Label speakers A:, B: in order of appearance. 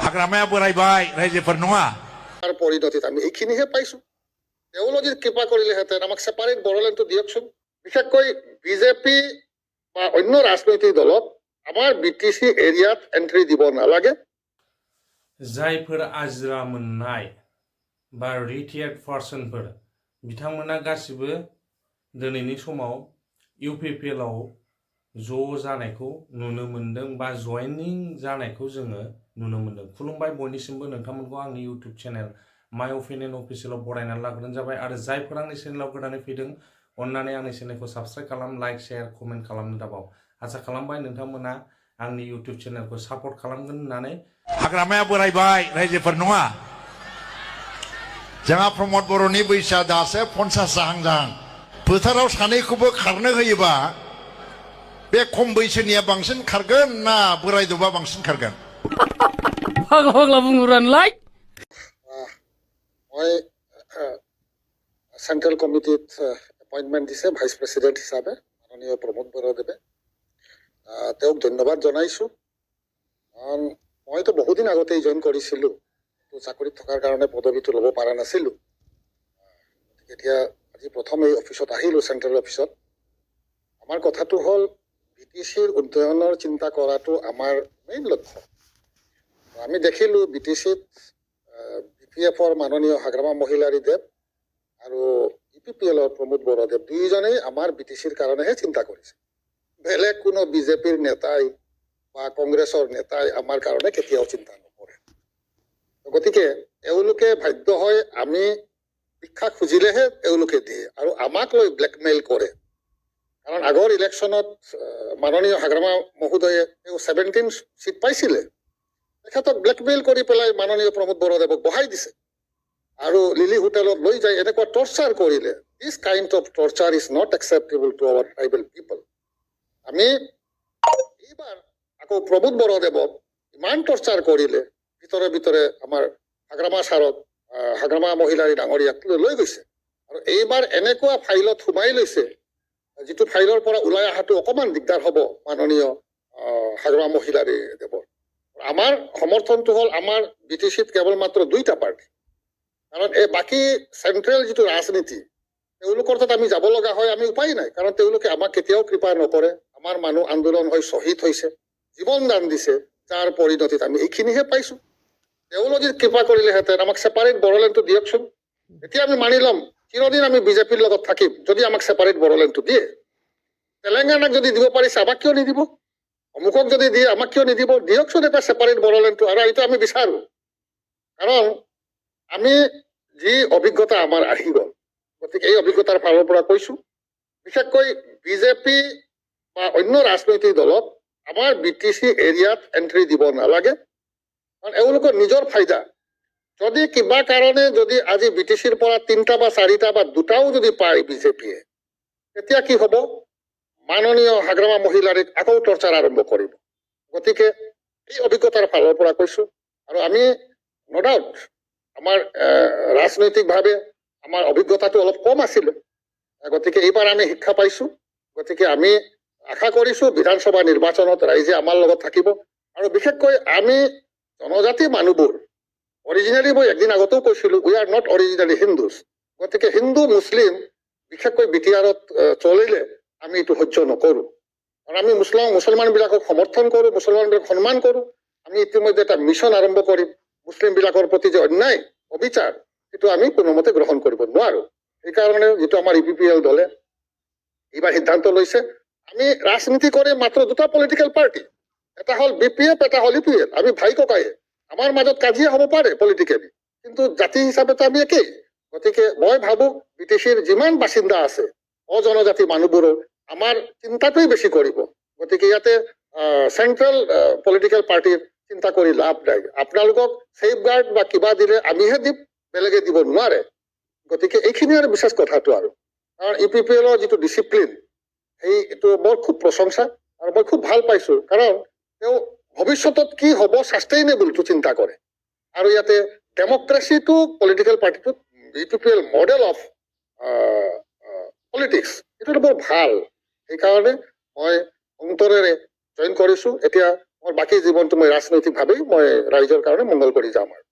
A: হাগ্ৰামায়া বৰাইবাই ৰাইজেফোৰ নङা
B: তাৰ পৰিণতিত আমি এইখিনিহে পাইছো। তেওঁলোকে যদি কৃপা কৰিলেহেঁতেন আমাক ছেপাৰেট বড়োলেণ্ডটো দিয়কচোন। বিশেষকৈ বিজেপি বা অন্য ৰাজনৈতিক দলত আমাৰ BTC এৰিয়াত এন্ট্ৰি দিব নালাগে।
C: जायफोर आजिरा मोननाय बा रिटायार्ड पार्सनफोर बिथांमोना गासिबो दिनैनि समाव UPPL आव ज' जानायखौ नुनो मोनदों बा जयनिं जानायखौ जोङो नुनो मोनदों। खुलुमबाय बयनिसिमबो नोंथांमोनखौ आंनि इउटिउब चेनेल माय अपिनियन अफिसियेलाव बरायनानै लाग्रोनाय जाबाय आरो जायफोर आंनि चेनेलाव गोदानै फैदों अन्नानै आंनि चेनेलखौ साबस्क्राइब खालाम, लाइक, शेयार, कमेन्ट खालामनो दाबाव। आसा खालामबाय नोंथांमोना आंनि इउटिउब चेनेलखौ सापर्ट खालामगोन होननानै।
A: हाग्रामाया बोराइबाय राइजोफोर नङा जोंहा प्रमद बर'नि बैसोआ दासो 50 जाहां जाहां फोथाराव सानैखौबो खारनो होयोबा बे खम बैसोनिया बांसिन खारगोन ना बोराइदबा बांसिन खारगोन?
D: फाग्ला फाग्ला बुंहरानलाय।
B: মই চেণ্ট্ৰেল কমিটিত এপইণ্টমেণ্ট দিছে ভাইচ প্ৰেচিডেণ্ট হিচাপে মাননীয় প্ৰমোদ বৰদেৱে। তেওঁক ধন্যবাদ জনাইছোঁ। কাৰণ মইতো বহুদিন আগতেই জইন কৰিছিলোঁ, চাকৰিত থকাৰ কাৰণে পদবীটো ল'ব পৰা নাছিলোঁ। এতিয়া আজি প্ৰথম এই অফিচত আহিলোঁ, চেণ্ট্ৰেল অফিচত। আমাৰ কথাটো হ'ল BTCৰ উন্নয়নৰ চিন্তা কৰাটো আমাৰ মেইন লক্ষ্য। আমি দেখিলোঁ BTCত BPFৰ মাননীয় হাগ্ৰামা মহিলাৰী দেৱ আৰু UPPLৰ প্ৰমোদ বৰদেৱ দুয়োজনেই আমাৰ BTCৰ কাৰণেহে চিন্তা কৰিছে। বেলেগ কোনো বিজেপিৰ নেতাই বা কংগ্ৰেছৰ নেতাই আমাৰ কাৰণে কেতিয়াও চিন্তা নকৰে। গতিকে এওঁলোকে বাধ্য হয় আমি ভিক্ষা খুজিলেহে এওঁলোকে দিয়ে আৰু আমাক লৈ ব্লেকমেইল কৰে। কাৰণ আগৰ ইলেকশ্যনত মাননীয় হাগ্ৰামা মহোদয়ে 17 চিট পাইছিলে। তেখেতক ব্লেকমেইল কৰি পেলাই মাননীয় প্ৰমোদ বৰদেৱক বহাই দিছে আৰু লিলি হোটেলত লৈ যায় এনেকুৱা টৰ্চাৰ কৰিলে। This kind of torture is not acceptable to our tribal people. আমি এইবাৰ আকৌ প্ৰমোদ বৰদেৱক ইমান টৰ্চাৰ কৰিলে, ভিতৰে ভিতৰে আমাৰ হাগ্ৰামা ছাৰক হাগ্ৰামা মহিলাৰী ডাঙৰীয়াক লৈ গৈছে আৰু এইবাৰ এনেকুৱা ফাইলত সোমাই লৈছে যিটো ফাইলৰ পৰা ওলাই অহাটো অকণমান দিগদাৰ হ'ব মাননীয় হাগ্ৰামা মহিলাৰী দেৱৰ। আমাৰ সমৰ্থনটো হ'ল আমাৰ BTCত কেৱল মাত্ৰ 2টা পাৰ্টি। কাৰণ এই বাকী চেণ্ট্ৰেল যিটো ৰাজনীতি তেওঁলোকৰ তাত আমি যাব লগা হয়, আমি উপায় নাই। কাৰণ তেওঁলোকে আমাক কেতিয়াও কৃপা নকৰে। আমাৰ মানুহ আন্দোলন হৈ শ্বহীদ হৈছে, জীৱন দান দিছে, যাৰ পৰিণতিত আমি এইখিনিহে পাইছোঁ। তেওঁলোকে যদি কৃপা কৰিলেহেঁতেন আমাক ছেপাৰেট বড়োলেণ্ডটো দিয়কচোন। এতিয়া আমি মানি ল'ম চিৰদিন আমি বিজেপিৰ লগত থাকিম যদি আমাক ছেপাৰেট বড়োলেণ্ডটো দিয়ে। তেলেংগানাক যদি দিব পাৰিছে আমাক কিয় নিদিব? অমুকক যদি দিয়ে আমাক কিয় নিদিব? দিয়কচোন এটা ছেপাৰেট বড়োলেণ্ডটো। আৰু এইটো আমি বিচাৰোঁ। কাৰণ আমি যি অভিজ্ঞতা আমাৰ আহি গ'ল, গতিকে এই অভিজ্ঞতাৰ ফালৰ পৰা কৈছোঁ বিশেষকৈ বিজেপি বা অন্য ৰাজনৈতিক দলত আমাৰ BTC এৰিয়াত এন্ট্ৰি দিব নালাগে। কাৰণ এওঁলোকৰ নিজৰ ফাইদা। যদি কিবা কাৰণে যদি আজি BTCৰ পৰা 3টা বা 4টা বা 2টাও যদি পায় বিজেপিয়ে, তেতিয়া কি হ'ব? মাননীয় হাগ্ৰামা মহিলাৰীক আকৌ টৰ্চাৰ আৰম্ভ কৰিব। গতিকে এই অভিজ্ঞতাৰ ফালৰ পৰা কৈছোঁ। আৰু আমি ন' ডাউট আমাৰ ৰাজনৈতিকভাৱে আমাৰ অভিজ্ঞতাটো অলপ কম আছিলে। গতিকে এইবাৰ আমি শিক্ষা পাইছোঁ। গতিকে আমি আশা কৰিছোঁ বিধানসভা নিৰ্বাচনত ৰাইজে আমাৰ লগত থাকিব। আৰু বিশেষকৈ আমি জনজাতি মানুহবোৰ অৰিজিনেলি মই একদিন আগতেও কৈছিলোঁ we are not originally Hindus. গতিকে হিন্দু মুছলিম বিশেষকৈ BTRত চলিলে আমি এইটো সহ্য নকৰোঁ। আৰু আমি মুছলমানবিলাকক সমৰ্থন কৰোঁ, মুছলমানবিলাকক সন্মান কৰোঁ। আমি ইতিমধ্যে এটা মিছন আৰম্ভ কৰিম। মুছলিমবিলাকৰ প্ৰতি যে অন্যায় অবিচাৰ সেইটো আমি কোনোমতে গ্ৰহণ কৰিব নোৱাৰোঁ। সেইকাৰণে যিটো আমাৰ UPPL দলে এইবাৰ সিদ্ধান্ত লৈছে, আমি ৰাজনীতি কৰি মাত্ৰ 2টা পলিটিকেল পাৰ্টি, এটা হ'ল BPF, এটা হ'ল UPL। আমি ভাই ককায়ে, আমাৰ মাজত কাজিয়া হ'ব পাৰে পলিটিকেলি, কিন্তু জাতি হিচাপেতো আমি একেই। গতিকে মই ভাবোঁ BTCৰ যিমান বাসিন্দা আছে অজনজাতি মানুহবোৰৰ আমাৰ চিন্তাটোৱেই বেছি কৰিব। গতিকে ইয়াতে চেণ্ট্ৰেল পলিটিকেল পাৰ্টিৰ চিন্তা কৰি লাভ নাই। আপোনালোকক ছেফগাৰ্ড বা কিবা দিলে আমিহে দিম, বেলেগে দিব নোৱাৰে। গতিকে এইখিনি আৰু বিশেষ কথাটো আৰু কাৰণ UPPLৰ যিটো ডিচিপ্লিন সেইটো মোৰ খুব প্ৰশংসা আৰু মই খুব ভাল পাইছোঁ। কাৰণ তেওঁ ভৱিষ্যতত কি হ'ব ছাষ্টেইনেবলটো চিন্তা কৰে। আৰু ইয়াতে ডেমক্ৰেচিটো পলিটিকেল পাৰ্টিটোত UPPL মডেল অফ পলিটিক্স এইটোতো বৰ ভাল। সেইকাৰণে মই অন্তৰেৰে জইন কৰিছোঁ। এতিয়া মোৰ বাকী জীৱনটো মই ৰাজনৈতিকভাৱেই মই ৰাইজৰ কাৰণে মংগল কৰি যাম আৰু